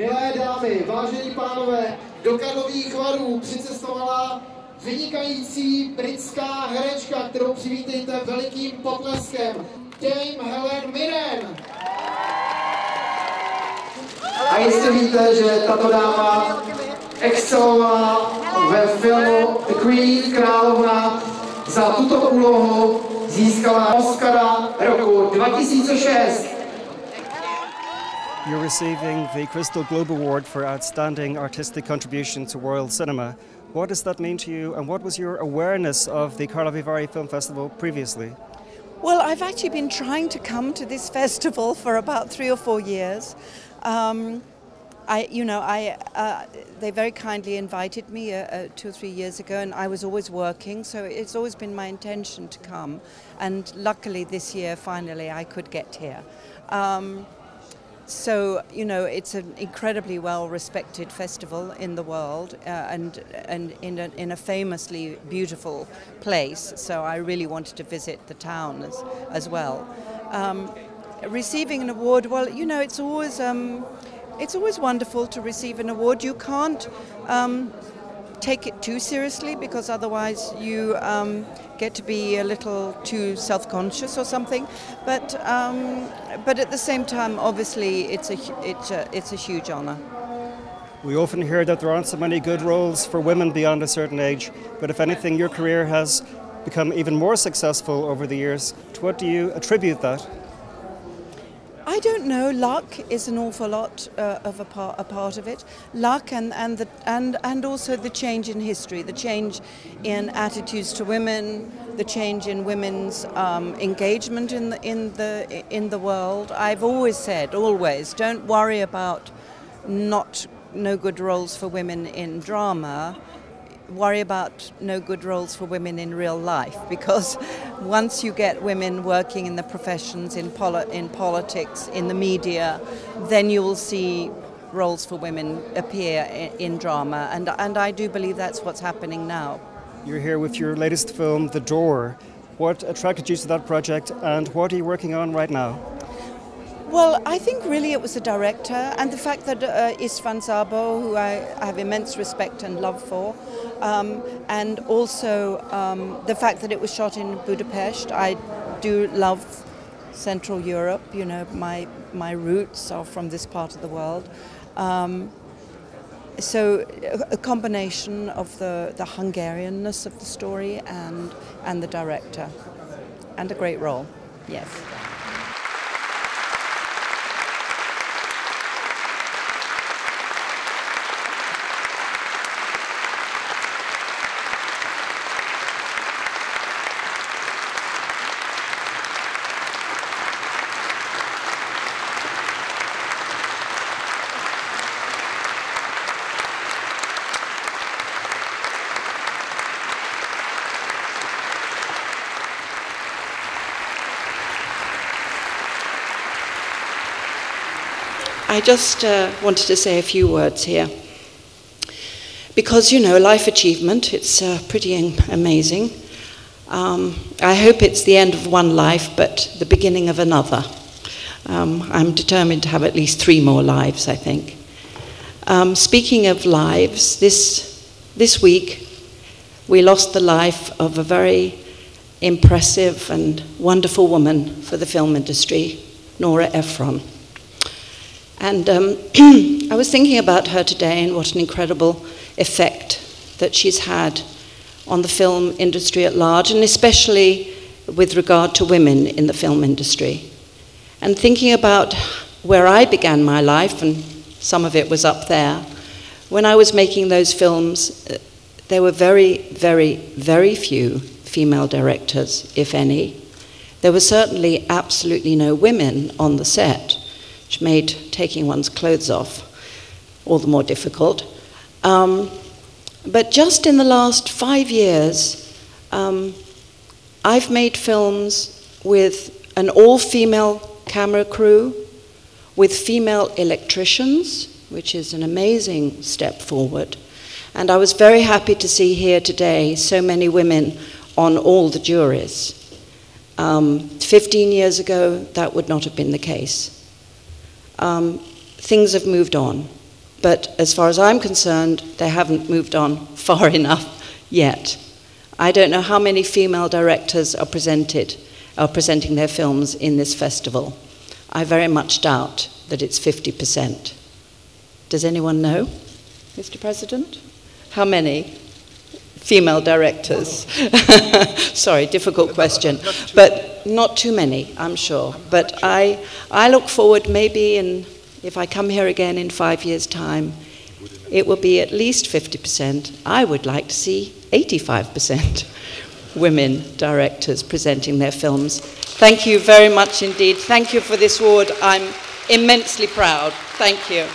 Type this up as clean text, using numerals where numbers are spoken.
Milé dámy, vážení pánové, do Karlových Varů přicestovala vynikající britská herečka, kterou přivítejte velikým potleskem. Dame Helen Mirren. A jistě víte, že tato dáma excelovala ve filmu The Queen, královna. Za tuto úlohu získala Oscara roku 2006. You're receiving the Crystal Globe Award for Outstanding Artistic Contribution to World Cinema. What does that mean to you, and what was your awareness of the Karlovy Vary Film Festival previously? Well, I've actually been trying to come to this festival for about 3 or 4 years. They very kindly invited me 2 or 3 years ago, and I was always working, so it's always been my intention to come. And luckily this year, finally, I could get here. So, you know, it's an incredibly well-respected festival in the world and in a famously beautiful place. So I really wanted to visit the town as well. Receiving an award, well, you know, it's always wonderful to receive an award. You can't take it too seriously, because otherwise you get to be a little too self-conscious or something. But at the same time, obviously, it's a huge honour. We often hear that there aren't so many good roles for women beyond a certain age, but if anything, your career has become even more successful over the years. To what do you attribute that? I don't know. Luck is an awful lot of a part of it. Luck and also the change in history, the change in attitudes to women, the change in women's engagement in the world. I've always said, don't worry about no good roles for women in drama. Worry about no good roles for women in real life, because once you get women working in the professions, in politics, in the media, then you will see roles for women appear in drama, and I do believe that's what's happening now. You're here with your latest film, The Door. What attracted you to that project, and what are you working on right now? Well, I think really it was the director and the fact that Istvan Szabo, who I have immense respect and love for, and also the fact that it was shot in Budapest. I do love Central Europe, you know, my roots are from this part of the world. So a combination of the Hungarianness of the story and the director, and a great role, yes. I just wanted to say a few words here, because, you know, life achievement, it's pretty amazing. I hope it's the end of one life, but the beginning of another. I'm determined to have at least 3 more lives, I think. Speaking of lives, this week we lost the life of a very impressive and wonderful woman for the film industry, Nora Ephron. And I was thinking about her today and what an incredible effect that she's had on the film industry at large, and especially with regard to women in the film industry. And thinking about where I began my life, and some of it was up there, when I was making those films, there were very, very, very few female directors, if any. There were certainly absolutely no women on the set, which made taking one's clothes off all the more difficult. But just in the last 5 years, I've made films with an all-female camera crew, with female electricians, which is an amazing step forward. And I was very happy to see here today so many women on all the juries. 15 years ago, that would not have been the case. Things have moved on. But as far as I'm concerned, they haven't moved on far enough yet. I don't know how many female directors are presenting their films in this festival. I very much doubt that it's 50%. Does anyone know, Mr. President? How many female directors? Sorry, difficult question. But not too many, I'm sure. But I look forward maybe if I come here again in 5 years' time, it will be at least 50%. I would like to see 85% women directors presenting their films. Thank you very much indeed. Thank you for this award. I'm immensely proud. Thank you.